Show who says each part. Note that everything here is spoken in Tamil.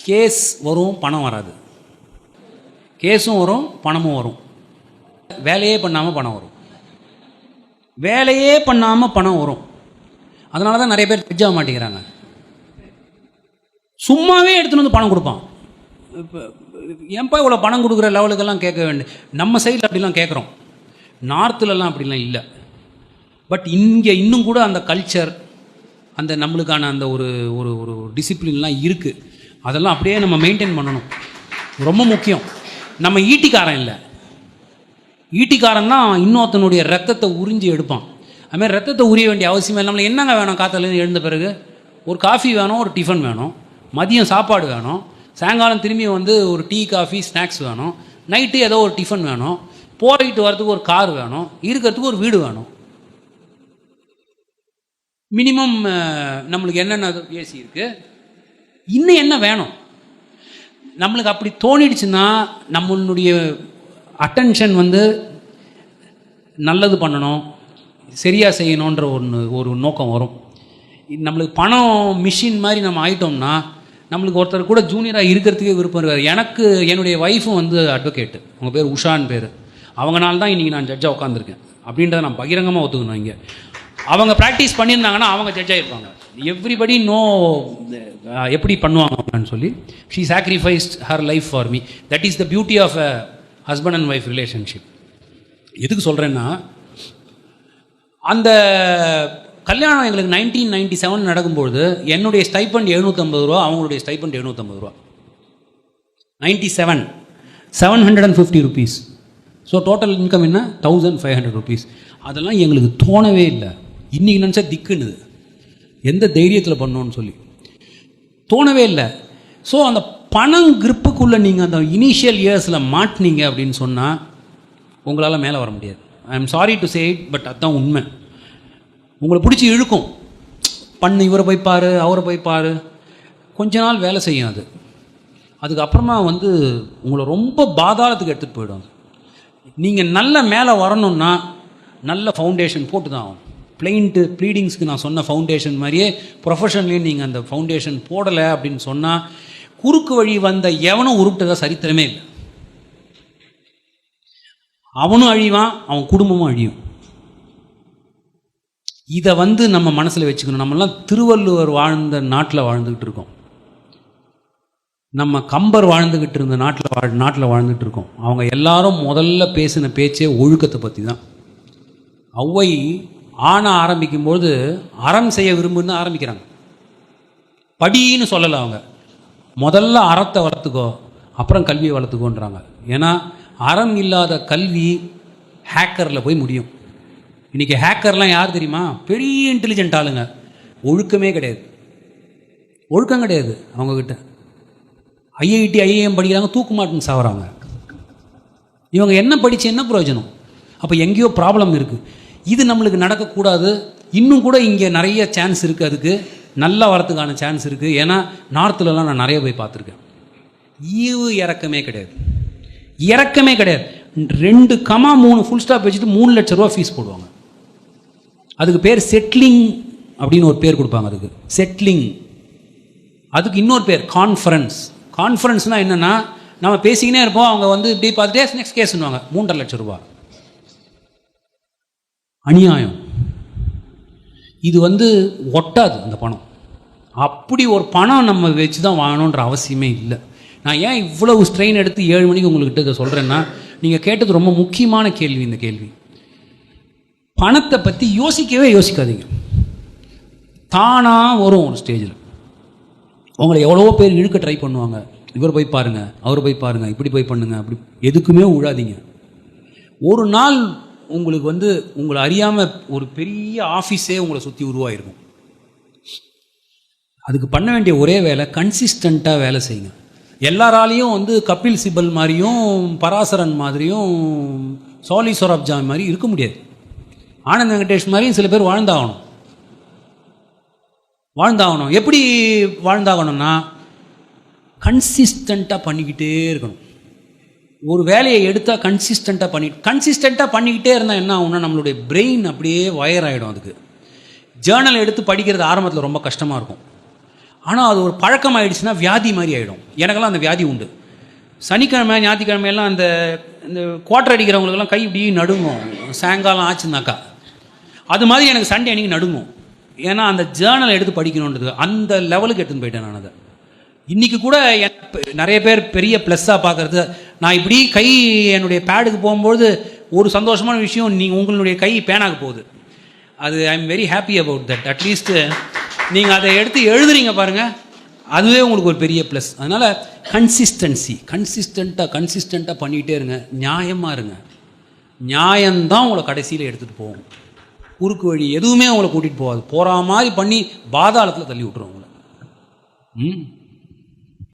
Speaker 1: கேஸ் வரும், பணம் வராது. கேஸும் வரும், பணமும் வரும். வேலையே பண்ணாமல் பணம் வரும். வேலையே பண்ணாமல் பணம் வரும். அதனால தான் நிறைய பேர் ஜட்ஜ் ஆக மாட்டேங்கிறாங்க. சும்மாவே எடுத்துகிட்டு வந்து பணம் கொடுப்பான். இப்போ ஏன்பா இவ்வளோ பணம் கொடுக்குற லெவலுக்கெல்லாம் கேட்க வேண்டிய, நம்ம சைடில் அப்படிலாம் கேட்குறோம், நார்த்துலலாம் அப்படிலாம் இல்லை. பட் இங்கே இன்னும் கூட அந்த கல்ச்சர், அந்த நம்மளுக்கான அந்த ஒரு ஒரு ஒரு டிசிப்ளின்லாம் இருக்குது. அதெல்லாம் அப்படியே நம்ம மெயின்டைன் பண்ணணும், ரொம்ப முக்கியம். நம்ம ஈட்டிக்காரன் இல்லை. ஈட்டிக்காரன் தான் இன்னொருத்தனுடைய ரத்தத்தை உறிஞ்சி எடுப்பான். அதுமாதிரி ரத்தத்தை உரிய வேண்டிய அவசியமே இல்லை. நம்மளுக்கு என்னங்க வேணும்? காத்தாலேருந்து எழுந்த பிறகு ஒரு காஃபி வேணும், ஒரு டிஃபன் வேணும், மதியம் சாப்பாடு வேணும், சாயங்காலம் திரும்பி வந்து ஒரு டீ காஃபி ஸ்நாக்ஸ் வேணும், நைட்டு ஏதோ ஒரு டிஃபன் வேணும், போயிட்டு வரதுக்கு ஒரு கார் வேணும், இருக்கிறதுக்கு ஒரு வீடு வேணும். மினிமம் நம்மளுக்கு என்னென்ன ஏசி இருக்குது, இன்னும் என்ன வேணும்? நம்மளுக்கு அப்படி தோணிடுச்சுன்னா நம்மளுடைய அட்டென்ஷன் வந்து நல்லது பண்ணணும், சரியாக செய்யணுன்ற ஒரு நோக்கம் வரும். நம்மளுக்கு பணம் மிஷின் மாதிரி நம்ம ஆகிட்டோம்னா நம்மளுக்கு ஒருத்தர் கூட ஜூனியராக இருக்கிறதுக்கே விருப்பம் இருக்காது. எனக்கு என்னுடைய ஒய்ஃபும் வந்து அட்வொகேட்டு, அவங்க பேர் உஷான்னு பேர். அவங்கனால தான் இன்றைக்கி நான் ஜட்ஜாக உட்காந்துருக்கேன் அப்படின்றத நான் பகிரங்கமாக ஒத்துக்கணும். இங்கே அவங்க ப்ராக்டிஸ் பண்ணியிருந்தாங்கன்னா அவங்க ஜட்ஜாக இருப்பாங்க. எவ்ரிபடி நோ எப்படி பண்ணுவாங்க அப்படின்னு சொல்லி. She sacrificed her life for me. That is the beauty of a husband and wife relationship. எதுக்கு சொல்கிறேன்னா, அந்த கல்யாணம் எங்களுக்கு 1997 நடக்கும்பொழுது என்னுடைய ஸ்டைப்பண்ட் 750 ரூபா, அவங்களுடைய ஸ்டைப்பண்ட் 750 ரூபா. 97 750 rupees. ஸோ டோட்டல் இன்கம் என்ன? 1500 rupees. அதெல்லாம் எங்களுக்கு தோணவே இல்லை. இன்றைக்கி நினச்சா திக்குன்னுது, எந்த தைரியத்தில் பண்ணோன்னு சொல்லி தோணவே இல்லை. ஸோ அந்த பணம் கிரிப்புக்குள்ளே நீங்கள் அந்த இனிஷியல் இயர்ஸில் மாட்டினீங்க அப்படின்னு சொன்னால் உங்களால் மேலே வர முடியாது. I am sorry to say it, but அதுதான் உண்மை. உங்களை பிடிச்சி இழுக்கும். பண்ணு, இவரை போய் பாரு, அவரை போய் பாரு, கொஞ்ச நாள் வேலை செய்யும் அது. அதுக்கப்புறமா வந்து உங்களை ரொம்ப பாதாளத்துக்கு எடுத்துகிட்டு போயிடும். நீங்கள் நல்ல மேலே வரணுன்னா நல்ல ஃபவுண்டேஷன் போட்டு தான் ஆகும். ப்ளீடிங்ஸ்க்கு நான் சொன்ன ஃபவுண்டேஷன் மாதிரியே ப்ரொஃபஷன்லேயும் நீங்கள் அந்த ஃபவுண்டேஷன் போடலை அப்படின்னு சொன்னால் குறுக்கு வழி வந்த எவனும் உருப்பிட்டதா சரித்திரமே இல்லை. அவனும் அழிவான், அவன் குடும்பமும் அழியும். இதை வந்து நம்ம மனசில் வச்சுக்கணும். நம்மெல்லாம் திருவள்ளுவர் வாழ்ந்த நாட்டில் வாழ்ந்துக்கிட்டு இருக்கோம். நம்ம கம்பர் வாழ்ந்துக்கிட்டு இருந்த நாட்டில் வாழ்ந்துகிட்டு இருக்கோம். அவங்க எல்லாரும் முதல்ல பேசின பேச்சே ஒழுக்கத்தை பற்றி தான். ஔவை ஆண ஆரம்பிக்கும்போது அறம் செய்ய விரும்புன்னு ஆரம்பிக்கிறாங்க. படின்னு சொல்லலை அவங்க, முதல்ல அறத்தை வளர்த்துக்கோ, அப்புறம் கல்வியை வளர்த்துக்கோன்றாங்க. ஏன்னா அறம் இல்லாத கல்வி ஹேக்கரில் போய் முடியும். இன்றைக்கி ஹேக்கர்லாம் யார் தெரியுமா? பெரிய இன்டெலிஜென்ட் ஆளுங்க. ஒழுக்கமே கிடையாது, ஒழுக்கம் கிடையாது அவங்கக்கிட்ட. ஐஐடி ஐஏஎம் படிக்கிறாங்க, தூக்கு மாட்டுன்னு சாவறாங்க. இவங்க என்ன படித்து என்ன பிரயோஜனம்? அப்போ எங்கேயோ ப்ராப்ளம் இருக்குது. இது நம்மளுக்கு நடக்கக்கூடாது. இன்னும் கூட இங்கே நிறைய சான்ஸ் இருக்குது, அதுக்கு நல்லா வரத்துக்கான சான்ஸ் இருக்குது. ஏன்னா நார்த்துலலாம் நான் நிறைய போய் பார்த்துருக்கேன். ஈவு இறக்கமே கிடையாது, இறக்கமே கிடையாது. 2, 3 ஃபுல் ஸ்டாப் வச்சுட்டு 3 லட்ச ரூபா ஃபீஸ் போடுவாங்க. அதுக்கு பேர் செட்டிலிங் அப்படின்னு ஒரு பேர் கொடுப்பாங்க. அதுக்கு செட்டிலிங். அதுக்கு இன்னொரு பேர் கான்ஃபரன்ஸ். கான்ஃபரன்ஸ்னால் என்னென்னா, நம்ம பேசிக்கினே இருப்போம், அவங்க வந்து இப்படி பார்த்துட்டே நெக்ஸ்ட் கேஸ்ன்னுவாங்க. 3.5 லட்சம் ரூபா. அநியாயம். இது வந்து ஒட்டாது அந்த பணம். அப்படி ஒரு பணம் நம்ம வச்சு தான் வாங்கணுன்ற அவசியமே இல்லை. நான் ஏன் இவ்வளவு ஸ்ட்ரெயின் எடுத்து 7 மணிக்கு உங்கள்கிட்ட இதை சொல்கிறேன்னா, நீங்கள் கேட்டது ரொம்ப முக்கியமான கேள்வி. இந்த கேள்வி, பணத்தை பற்றி யோசிக்காதீங்க. தானாக வரும் ஒரு ஸ்டேஜில். உங்களை எவ்வளோ பேர் இழுக்க ட்ரை பண்ணுவாங்க. இவர் போய் பாருங்கள், அவர் போய் பாருங்கள், இப்படி போய் பண்ணுங்க, அப்படி. எதுக்குமே விழாதீங்க. ஒரு நாள் உங்களுக்கு வந்து உங்களை அறியாமல் ஒரு பெரிய ஆஃபீஸே உங்களை சுற்றி உருவாயிருக்கும். அதுக்கு பண்ண வேண்டிய ஒரே வேலை, கன்சிஸ்டண்ட்டாக வேலை செய்யுங்க. எல்லாராலையும் வந்து கபில் சிபல் மாதிரியும் பராசரன் மாதிரியும் சோலி சொராப்ஜா மாதிரி இருக்க முடியாது. ஆனந்த் வெங்கடேஷ் மாதிரியும் சில பேர் வாழ்ந்தாகணும். எப்படி வாழ்ந்தாகணும்னா, கன்சிஸ்டண்ட்டாக பண்ணிக்கிட்டே இருக்கணும். ஒரு வேலையை எடுத்தால் கன்சிஸ்டண்ட்டாக பண்ணிக்கிட்டே இருந்தால் என்ன ஆகும்னா, நம்மளுடைய பிரெயின் அப்படியே வயர் ஆகிடும். அதுக்கு ஜேர்னல் எடுத்து படிக்கிறது ஆரம்பத்தில் ரொம்ப கஷ்டமாக இருக்கும். ஆனால் அது ஒரு பழக்கமாயிடுச்சுன்னா வியாதி மாதிரி ஆகிடும். எனக்கெல்லாம் அந்த வியாதி உண்டு. சனிக்கிழமை ஞாயிற்றுக்கிழமையெல்லாம் இந்த குவார்டர் அடிக்கிறவங்களுக்கெல்லாம் கை இப்படி நடுங்கும் சாயங்காலம் ஆச்சுனாக்கா. அது மாதிரி எனக்கு சண்டே அன்றைக்கி நடுங்கும். ஏன்னா அந்த ஜேர்னலை எடுத்து படிக்கணுன்றது அந்த லெவலுக்கு எடுத்துன்னு போயிட்டேன் நான். அதை இன்றைக்கி கூட நிறைய பேர் பெரிய ப்ளஸ்ஸாக பார்க்குறது, நான் இப்படி கை என்னுடைய பேடுக்கு போகும்போது ஒரு சந்தோஷமான விஷயம், நீங்கள் உங்களுடைய கை பேனாக்கு போகுது. அது I am very happy about that. At least நீங்கள் அதை எடுத்து எழுதுறீங்க பாருங்கள், அதுவே உங்களுக்கு ஒரு பெரிய ப்ளஸ். அதனால் கன்சிஸ்டண்ட்டாக பண்ணிகிட்டே இருங்க. நியாயமாக இருங்க. நியாயம்தான் உங்களை கடைசியில் எடுத்துகிட்டு போகும். குறுக்கு வழி எதுவுமே உங்களை கூட்டிகிட்டு போகாது. போகிற மாதிரி பண்ணி பாதாளத்தில் தள்ளி விட்டுருவோம் உங்களை.